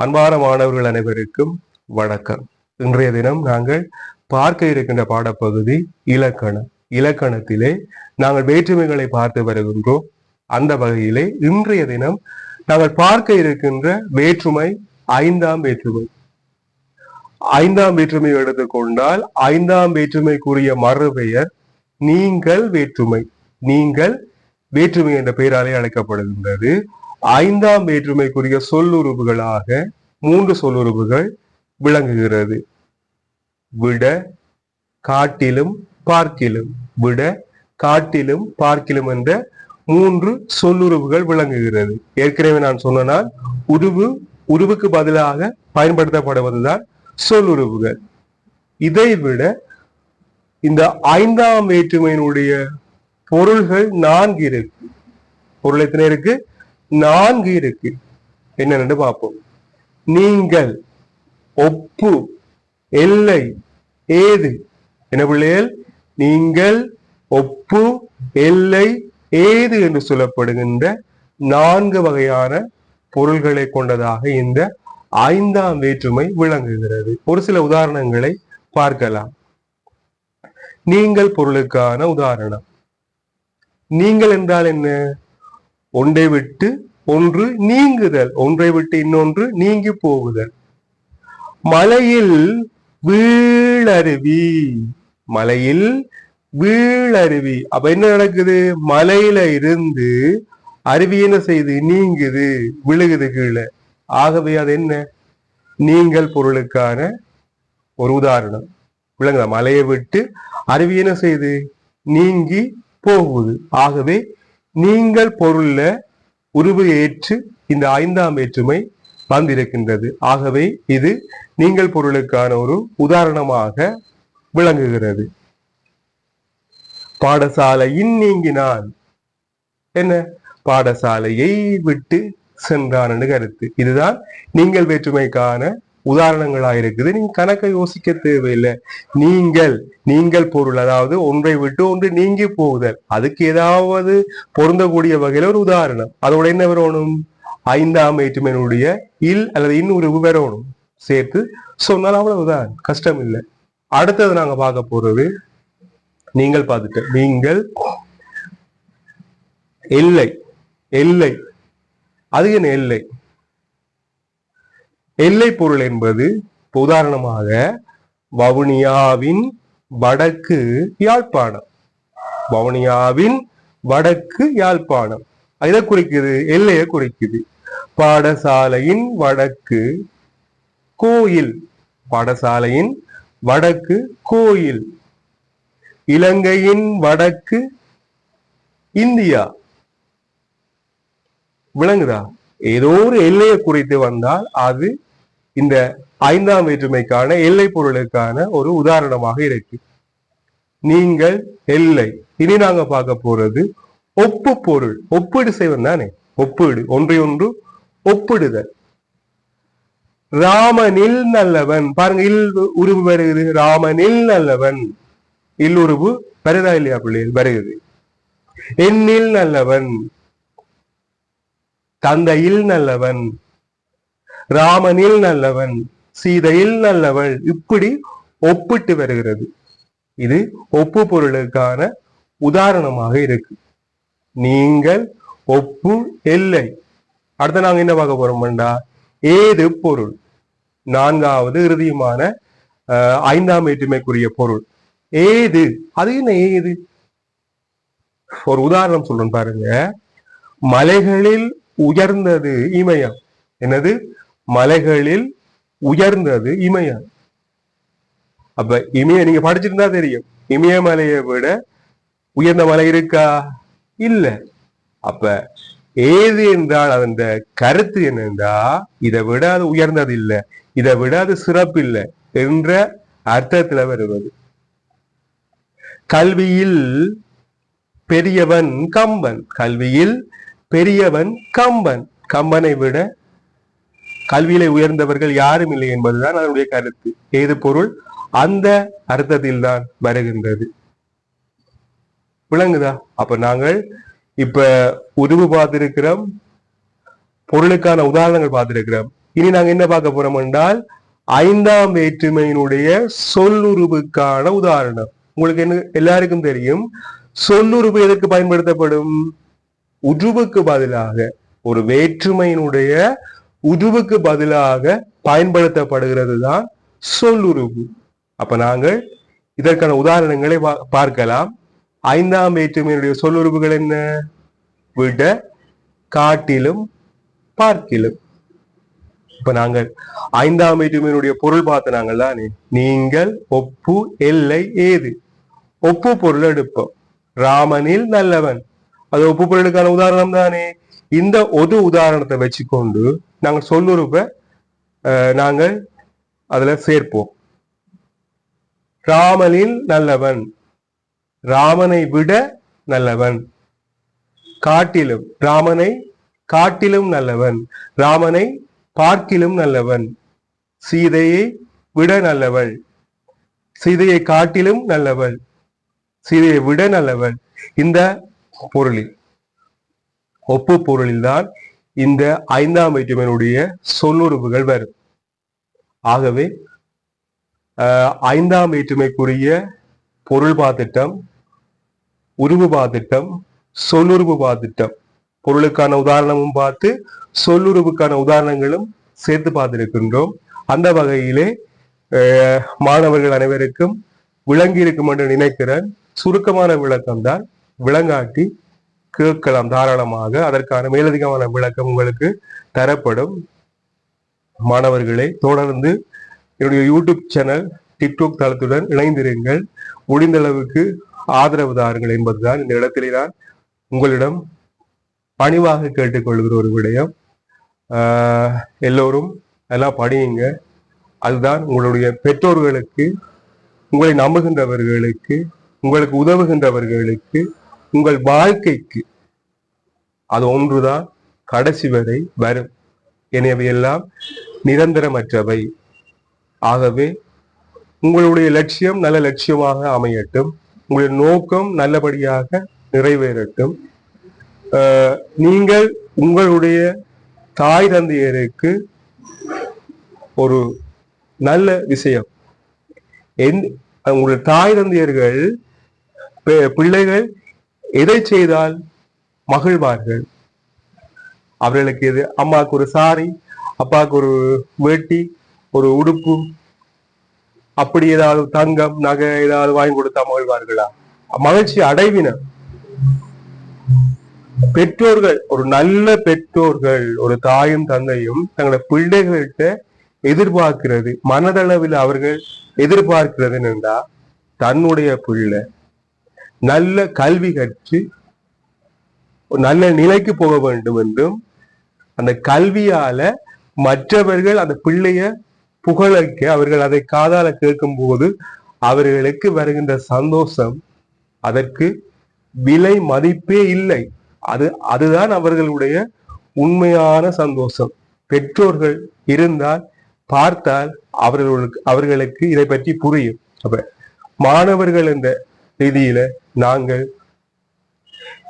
அன்பான மாணவர்கள் அனைவருக்கும் வணக்கம். இன்றைய தினம் நாங்கள் பார்க்க இருக்கின்ற பாடப்பகுதி இலக்கணம். இலக்கணத்திலே நாங்கள் வேற்றுமைகளை பார்த்து வருகின்றோம். அந்த வகையிலே இன்றைய தினம் நாங்கள் பார்க்க இருக்கின்ற வேற்றுமை ஐந்தாம் வேற்றுமை. ஐந்தாம் வேற்றுமையை எடுத்துக்கொண்டால் ஐந்தாம் வேற்றுமைக்குரிய மறுபெயர் நீங்கள் வேற்றுமை. நீங்கள் வேற்றுமை என்ற பெயராலே அழைக்கப்படுகின்றது. ஐந்தாம் வேற்றுமைக்குரிய சொல்லுறுப்புகளாக 3 சொல்லுறுப்புகள் விளங்குகிறது. விட, காட்டிலும், பார்க்கிலும். விட, காட்டிலும், பார்க்கிலும் என்ற 3 சொல்லுறுப்புகள் விளங்குகிறது. ஏற்கனவே நான் சொன்னால் உருவுக்கு பதிலாக பயன்படுத்தப்படுவதுதான் சொல்லுறுப்புகள். இதை விட இந்த ஐந்தாம் வேற்றுமையினுடைய பொருள்கள் 4 இருக்கு. பொருள் எத்தனை இருக்கு? 4 இருக்கு. என்னன்னு பார்ப்போம். நீங்கள், ஒப்பு, எல்லை, ஏது. என்ன பிள்ளைகள்? நீங்கள், ஒப்பு, எல்லை, ஏது என்று சொல்லப்படுகின்ற 4 வகையான பொருள்களை கொண்டதாக இந்த ஐந்தாம் வேற்றுமை விளங்குகிறது. ஒரு சில உதாரணங்களை பார்க்கலாம். நீங்கள் பொருளுக்கான உதாரணம். நீங்கள் என்றால் என்ன? ஒன்றை விட்டு ஒன்று நீங்குதல், ஒன்றை விட்டு இன்னொன்று நீங்கி போகுதல். மலையில் வீழருவி. மலையில் வீழருவி. அப்ப என்ன நடக்குது? மலையில இருந்து அருவி என்ன செய்து? நீங்குது, விழுகுது கீழே. ஆகவே அது என்ன? நீங்கள் பொருளுக்கான ஒரு உதாரணம். விளங்குதா? மலையை விட்டு அருவி என்ன செய்து? நீங்கி போகுது. ஆகவே நீங்கள் பொருள்ல உருவு ஏற்று இந்த ஐந்தாம் வேற்றுமை வந்திருக்கின்றது. ஆகவே இது நீங்கள் பொருளுக்கான ஒரு உதாரணமாக விளங்குகிறது. பாடசாலையின் நீங்கினான். என்ன? பாடசாலையை விட்டு சென்றான் கருத்து. இதுதான் நீங்கள் வேற்றுமைக்கான உதாரணங்களாயிருக்குது. நீங்க கணக்கை யோசிக்க தேவையில்லை. நீங்கள் பொருள், அதாவது ஒன்றை விட்டு ஒன்று நீங்கி போகுதல், அதுக்கு ஏதாவது பொருந்தக்கூடிய வகையில ஒரு உதாரணம். அதோட என்ன வரணும்? ஐந்தாம் வேற்றுமையினுடைய இல் அல்லது இன்னொரு வரணும் சேர்த்து சொன்னால் அவ்வளவுதான், கஷ்டம் இல்லை. அடுத்தது நாங்க பார்க்க போறது, நீங்கள் பார்த்துட்டு, நீங்கள், எல்லை. எல்லை அது என்ன? எல்லை எல்லை பொருள் என்பது உதாரணமாக வவுனியாவின் வடக்கு யாழ்ப்பாணம். வவுனியாவின் வடக்கு யாழ்ப்பாணம் இதை குறிக்குது, எல்லையை குறிக்குது. பாடசாலையின் வடக்கு கோயில். பாடசாலையின் வடக்கு கோயில். இலங்கையின் வடக்கு இந்தியா. விளங்குதா? ஏதோ ஒரு எல்லையை குறித்து வந்தால் அது இந்த ஐந்தாம் வேற்றுமைக்கான எல்லை பொருளுக்கான ஒரு உதாரணமாக இருக்கு. நீங்கள், எல்லை. இனி நாங்க பார்க்க போறது ஒப்பு பொருள். ஒப்பீடு செய்வது தானே ஒப்பீடு, ஒன்றை ஒன்று ஒப்பிடுதல். ராமனில் நல்லவன். பாருங்க, இல் உருவு வருகிறது. ராமனில் நல்லவன். இல் உருவு வருதா இல்லையா பிள்ளைகள்? வருகிறது. எண்ணில் நல்லவன். தந்தையில் நல்லவன். ராமனில் நல்லவன். சீதையில் நல்லவள். இப்படி ஒப்பிட்டு வருகிறது. இது ஒப்பு பொருளுக்கான உதாரணமாக இருக்கு. நீங்கள், ஒப்பு, எல்லை. அடுத்த நாங்க என்ன பார்க்க போறோம்டா? ஏது பொருள். 4வது இறுதியுமான ஐந்தாம் வேற்றுமைக்குரிய பொருள் ஏது. அது என்ன? ஏது ஒரு உதாரணம் சொல்றேன் பாருங்க. மலைகளில் உயர்ந்தது இமயம். என்னது? மலைகளில் உயர்ந்தது இமயம். அப்ப இமய நீங்க படிச்சிருந்தா தெரியும், இமயமலையை விட உயர்ந்த மலை இருக்கா? இல்ல. அப்ப ஏது என்றால் அதன் கருத்து என்னென்றா, இதை விட அது உயர்ந்தது இல்லை, இதை விட அது சிறப்பு இல்லை என்ற அர்த்தத்துல வருவது. கல்வியில் பெரியவன் கம்பன். கல்வியில் பெரியவன் கம்பன். கம்பனை விட கல்வியில உயர்ந்தவர்கள் யாரும் இல்லை என்பதுதான் அதனுடைய கருத்து. ஏது பொருள் அந்த அர்த்தத்தில் தான் வருகின்றது. விளங்குதா? அப்ப நாங்கள் இப்ப உருவு பார்த்திருக்கிறோம், பொருளுக்கான உதாரணங்கள் பார்த்திருக்கிறோம். இனி நாங்க என்ன பார்க்க போறோம் என்றால் ஐந்தாம் வேற்றுமையினுடைய சொல்லுருவுக்கான உதாரணம். உங்களுக்கு என்ன எல்லாருக்கும் தெரியும், சொல்லுருவு எதற்கு பயன்படுத்தப்படும்? உருவுக்கு பதிலாக, ஒரு வேற்றுமையினுடைய உருவுக்கு பதிலாக பயன்படுத்தப்படுகிறது தான் சொல்லுருவு. அப்ப நாங்கள் இதற்கான உதாரணங்களை பார்க்கலாம். ஐந்தாம் வேற்றுமையினுடைய சொல்லுருவுகள் என்ன? விட, காட்டிலும், பார்க்கிலும். இப்ப நாங்கள் ஐந்தாம் வேற்றுமையினுடைய பொருள் பார்த்த நாங்கள் தானே. நீங்கள், ஒப்பு, எல்லை, ஏது. ஒப்பு பொருள் எடுப்போம். ராமனில் நல்லவன், அது ஒப்பு பொருளுக்கான உதாரணம் தானே. இந்த ஒரு உதாரணத்தை வச்சுக்கொண்டு நாங்கள் சொல்லுருப்ப நாங்கள் அதுல சேர்ப்போம். ராமனில் நல்லவன், ராமனை விட நல்லவன். காட்டிலும், ராமனை காட்டிலும் நல்லவன், ராமனை பார்க்கிலும் நல்லவன். சீதையை விட நல்லவள், சீதையை காட்டிலும் நல்லவள், சீதையை விட நல்லவள். இந்த பொருளில், ஒப்பு பொருளில்தான் இந்த ஐந்தாம் வேற்றுமையினுடைய சொல்லுருவுகள் வரும். ஆகவே ஐந்தாம் வேற்றுமைக்குரிய பொருள் பாத்திட்டம், உருவு பாத்திட்டம், சொல்லுருவு பாத்திட்டம், பொருளுக்கான உதாரணமும் பார்த்து சொல்லுருவுக்கான உதாரணங்களும் சேர்த்து பார்த்திருக்கின்றோம். அந்த வகையிலே மாணவர்கள் அனைவருக்கும் விளங்கி இருக்கும் என்று நினைக்கிறேன். சுருக்கமான விளக்கம் தான், விளங்காட்டி கேட்கலாம் தாராளமாக. அதற்கான மேலதிகமான விளக்கம் உங்களுக்கு தரப்படும். மாணவர்களை தொடர்ந்து என்னுடைய யூடியூப் சேனல், டிக்டாக் தளத்துடன் இணைந்திருங்கள். முடிந்த அளவுக்கு ஆதரவு தாருங்கள் என்பதுதான் இந்த இடத்திலே நான் உங்களிடம் பணிவாக கேட்டுக்கொள்கிற ஒரு விடயம். எல்லோரும் எல்லாம் படியுங்க. அதுதான் உங்களுடைய பெற்றோர்களுக்கு, உங்களை நம்புகின்றவர்களுக்கு, உங்களுக்கு உதவுகின்றவர்களுக்கு, உங்கள் வாழ்க்கைக்கு அது ஒன்றுதான் கடைசி வரை வரும். எனவே எல்லாம் நிரந்தரமற்றவை. ஆகவே உங்களுடைய லட்சியம் நல்ல லட்சியமாக அமையட்டும், உங்களுடைய நோக்கம் நல்லபடியாக நிறைவேறட்டும். நீங்கள் உங்களுடைய தாய் தந்தையருக்கு ஒரு நல்ல விஷயம், உங்களுடைய தாய் தந்தையர்கள் பிள்ளைகள் எதை செய்தால் மகிழ்வார்கள்? அவர்களுக்கு எது? அம்மாவுக்கு ஒரு சாரி, அப்பாவுக்கு ஒரு வேட்டி, ஒரு உடுப்பு, அப்படி ஏதாவது தங்கம் நகை ஏதாவது வாங்கி கொடுத்தா மகிழ்வார்களா? மகிழ்ச்சி அடைவினர். பெற்றோர்கள், ஒரு நல்ல பெற்றோர்கள், ஒரு தாயும் தந்தையும் தங்களை பிள்ளைகள்கிட்ட எதிர்பார்க்கிறது, மனதளவில் அவர்கள் எதிர்பார்க்கிறது என்னண்டா, தன்னுடைய பிள்ளை நல்ல கல்வி கற்று நல்ல நிலைக்கு போக வேண்டும் என்றும், அந்த கல்வியால மற்றவர்கள் அந்த பிள்ளைய புகழைக்க அவர்கள் அதை காதால கேட்கும் போது அவர்களுக்கு வருகின்ற சந்தோஷம் அதற்கு விலை மதிப்பே இல்லை. அதுதான் அவர்களுடைய உண்மையான சந்தோஷம். பெற்றோர்கள் இருந்தால், பார்த்தால் அவர்களுக்கு இதை பற்றி புரியும். அப்ப மாணவர்கள் என்ற ரீதியில நாங்கள்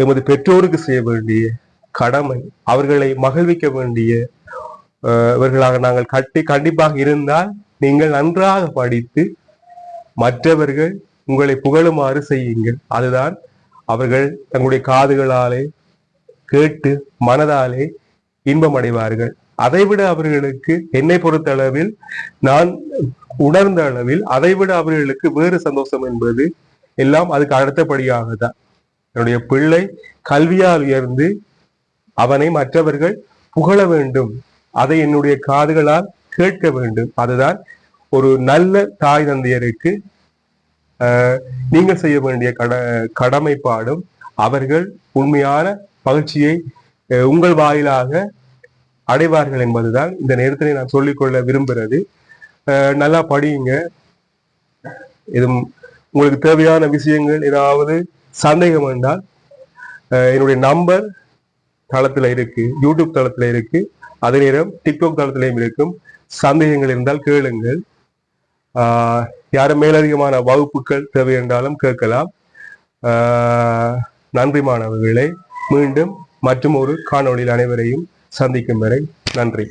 எமது பெற்றோருக்கு செய்ய வேண்டிய கடமை, அவர்களை மகிழ்விக்க வேண்டிய இவர்களாக நாங்கள் கண்டிப்பாக இருந்தால், நீங்கள் நன்றாக படித்து மற்றவர்கள் உங்களை புகழுமாறு செய்யுங்கள். அதுதான் அவர்கள் தங்களுடைய காதுகளாலே கேட்டு மனதாலே இன்பம் அடைவார்கள். அதைவிட அவர்களுக்கு, என்னை பொறுத்த அளவில், நான் உணர்ந்த அளவில், அதைவிட அவர்களுக்கு வேறு சந்தோஷம் என்பது எல்லாம் அதுக்கு அடுத்தபடியாக தான். என்னுடைய பிள்ளை கல்வியால் உயர்ந்து அவனை மற்றவர்கள் புகழ வேண்டும், அதை என்னுடைய காதுகளால் கேட்க வேண்டும். அதுதான் ஒரு நல்ல தாய் தந்தையருக்கு நீங்கள் செய்ய வேண்டிய கடமைப்பாடும். அவர்கள் உண்மையான மகிழ்ச்சியை உங்கள் வாயிலாக அடைவார்கள் என்பதுதான் இந்த நேரத்தில் நான் சொல்லிக்கொள்ள விரும்புகிறது. நல்லா படியுங்க. இது உங்களுக்கு தேவையான விஷயங்கள் ஏதாவது சந்தேகம் என்றால் என்னுடைய நம்பர் தளத்துல இருக்கு, யூடியூப் தளத்துல இருக்கு, அதே நேரம் டிக்டாக் தளத்திலையும் இருக்கும். சந்தேகங்கள் இருந்தால் கேளுங்கள். யாரும் மேலதிகமான வகுப்புகள் தேவை என்றாலும் கேட்கலாம். நன்றி மாணவர்களே. மீண்டும் மற்றும் ஒரு காணொளியில் அனைவரையும் சந்திக்கும் வரை நன்றி.